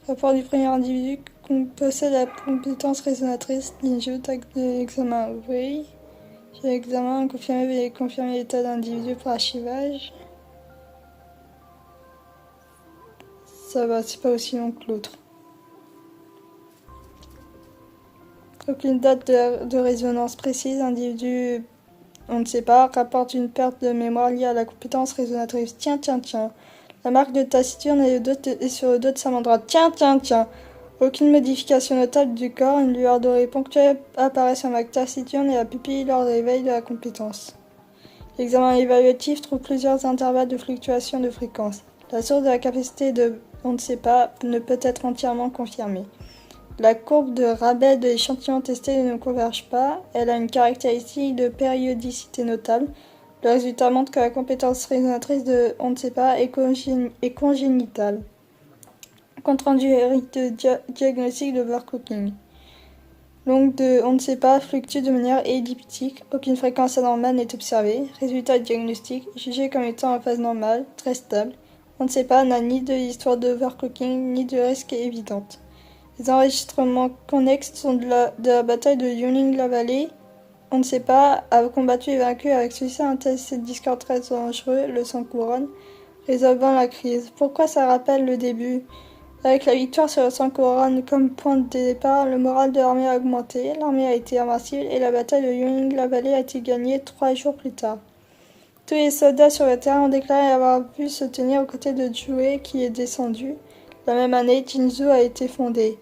Rapport du premier individu qu'on possède la compétence raisonnatrice. Ninja, tag de l'examen. Oui. J'ai l'examen confirmé l'état d'individu pour archivage. Ça va, c'est pas aussi long que l'autre. Aucune date de résonance précise. Individu, on ne sait pas. Rapporte une perte de mémoire liée à la compétence raisonnatrice. Tiens. La marque de taciturne est sur le dos de sa main droite. Tiens. Aucune modification notable du corps. Une lueur dorée ponctuelle apparaît sur la marque taciturne et la pupille lors de l'éveil de la compétence. L'examen évaluatif trouve plusieurs intervalles de fluctuation de fréquence. La source de la capacité de on ne sait pas ne peut être entièrement confirmée. La courbe de Rabel de l'échantillon testé ne converge pas. Elle a une caractéristique de périodicité notable. Le résultat montre que la compétence raisonnatrice de on ne sait pas est congénitale. Compte rendu de diagnostic de overclocking. Longue de on ne sait pas fluctue de manière elliptique. Aucune fréquence anormale n'est observée. Résultat diagnostic jugé comme étant en phase normale, très stable. On ne sait pas n'a ni de histoire d'overclocking ni de risque évidente. Les enregistrements connexes sont de la bataille de Yunning-la-Vallée. On ne sait pas a combattu et vaincu avec succès un test Discord très dangereux, le sans couronne, résolvant la crise. Pourquoi ça rappelle le début? Avec la victoire sur le sans couronne comme point de départ, le moral de l'armée a augmenté, l'armée a été invincible et la bataille de Yunning-la-Vallée a été gagnée 3 jours plus tard. Tous les soldats sur le terrain ont déclaré avoir pu se tenir aux côtés de Jue qui est descendu. La même année, Jinzhou a été fondée.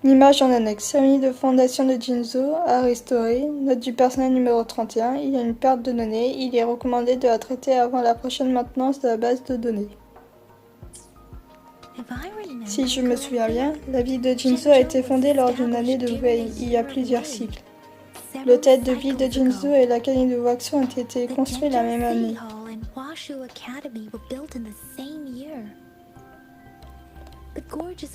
L'image en annexe. Cérémonie de fondation de Jinzhou à restaurer. Note du personnel numéro 31. Il y a une perte de données. Il est recommandé de la traiter avant la prochaine maintenance de la base de données. Si je me souviens bien, la ville de Jinzhou a été fondée lors d'une année de Wei, il y a plusieurs cycles. L'hôtel de ville de Jinzhou et l'académie de Waxu ont été construits la même année.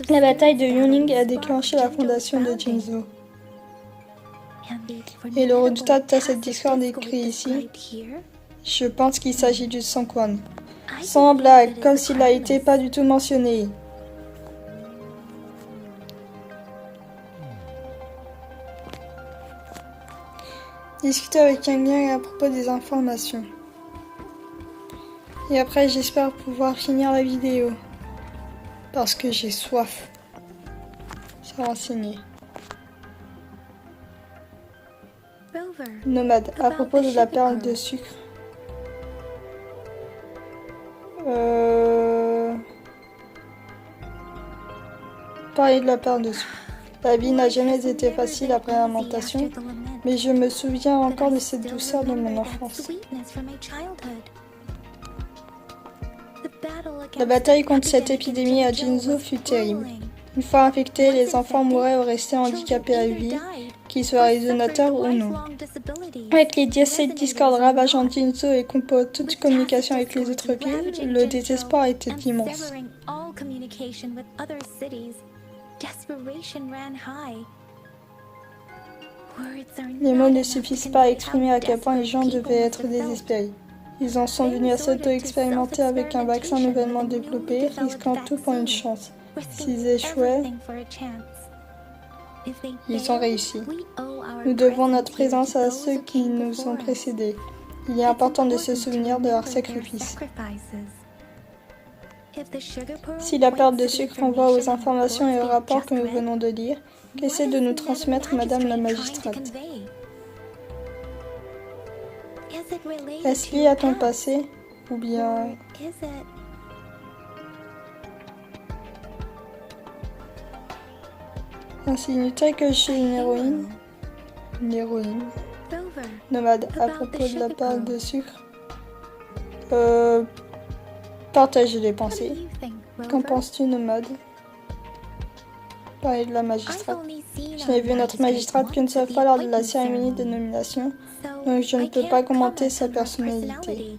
La bataille de Yunning a déclenché la fondation de Jinzhou. Et le redoutable Tacet Discord écrit ici. Je pense qu'il s'agit du Songquan. Sans blague, comme s'il n'a été pas du tout mentionné. Discuter avec un lien à propos des informations. Et après, j'espère pouvoir finir la vidéo. Parce que j'ai soif. Se renseigner. Nomade, à propos de la perle de sucre. Parler de la perle de sucre. La vie n'a jamais été facile après la lamentation, mais je me souviens encore de cette douceur de mon enfance. La bataille contre cette épidémie à Jinzhou fut terrible. Une fois infectés, les enfants mouraient ou restaient handicapés à vie, qu'ils soient résonateurs ou non. Avec les 17 Discord ravageant Jinzhou et composant toute communication avec les autres villes, le désespoir était immense. Les mots ne suffisent pas à exprimer à quel point les gens devaient être désespérés. Ils en sont venus à s'auto-expérimenter avec un vaccin nouvellement développé, risquant tout pour une chance. S'ils échouaient, ils ont réussi. Nous devons notre présence à ceux qui nous ont précédés. Il est important de se souvenir de leurs sacrifices. Si la perte de sucre renvoie aux informations et aux rapports que nous venons de lire, qu'essaie de nous transmettre Madame la magistrate? Est-ce lié à ton passé? Ou bien... Insinue-t-elle que je suis une héroïne? Une héroïne. Nomade, à propos de la perte de sucre. Partager les pensées. Qu'en penses-tu, Nomade? Parler de la magistrate. Je n'ai vu notre magistrate qu'une seule fois lors de la cérémonie de nomination, donc je ne peux pas commenter sa personnalité.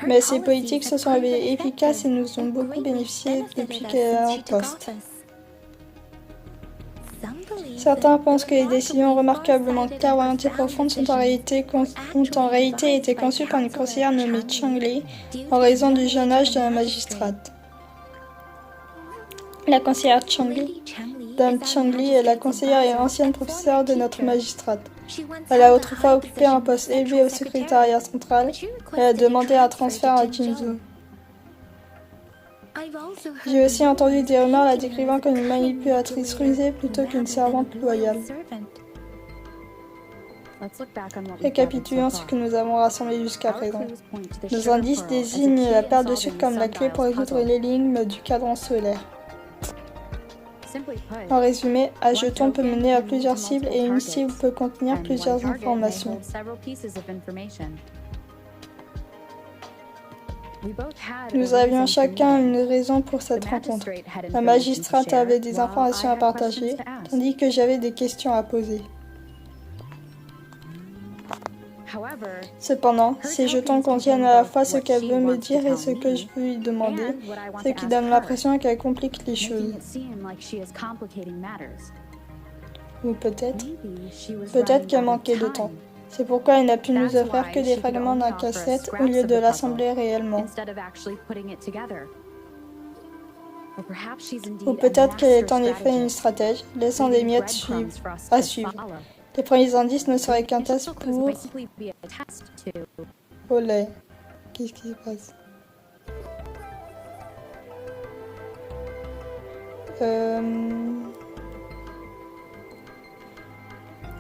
Mais ses politiques se sont révélées efficaces et nous ont beaucoup bénéficié depuis qu'elle est en poste. Certains pensent que les décisions remarquablement clairvoyantes et profondes ont en réalité été conçues par une conseillère nommée Chang Li en raison du jeune âge de la magistrate. La conseillère Chang Li, Dame Chang Li, est la conseillère et ancienne professeure de notre magistrate. Elle a autrefois occupé un poste élevé au secrétariat central et a demandé un transfert à Jinzhou. J'ai aussi entendu des rumeurs la décrivant comme une manipulatrice rusée plutôt qu'une servante loyale. Récapitulons ce que nous avons rassemblé jusqu'à présent. Nos indices désignent la perte de sucre comme la clé pour résoudre l'énigme du cadran solaire. En résumé, un jeton peut mener à plusieurs cibles et une cible peut contenir plusieurs informations. Nous avions chacun une raison pour cette rencontre. La magistrate avait des informations à partager, tandis que j'avais des questions à poser. Cependant, ces jetons contiennent à la fois ce qu'elle veut me dire et ce que je veux lui demander, ce qui donne l'impression qu'elle complique les choses. Ou peut-être qu'elle manquait de temps. C'est pourquoi elle n'a pu nous offrir que des fragments d'un cassette au lieu de l'assembler réellement. Ou peut-être qu'elle est en effet une stratège, laissant des miettes à suivre. Les premiers indices ne seraient qu'un test pour... Olé. Qu'est-ce qui se passe?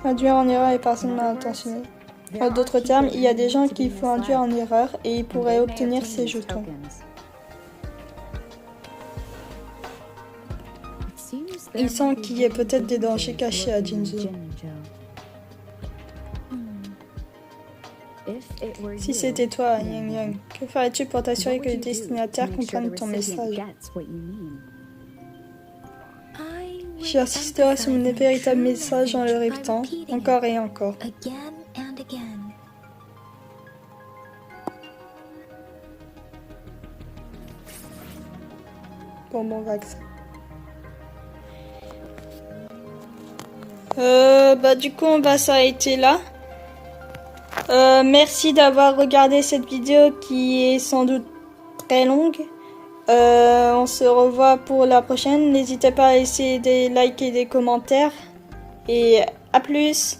Induire en erreur les personnes mal intentionnées. En d'autres termes, il y a des gens qu'il faut induire en erreur et ils pourraient obtenir ces jetons. Il semble qu'il y ait peut-être des dangers cachés à Jinzhou. Si c'était toi, Yang Yang, que ferais-tu pour t'assurer que les destinataires comprennent ton message? J'insisterai sur mon véritable message en le répétant, encore et encore. Bonbon vaccin. Du coup, on va s'arrêter là. Merci d'avoir regardé cette vidéo qui est sans doute très longue. On se revoit pour la prochaine. N'hésitez pas à laisser des likes et des commentaires. Et à plus!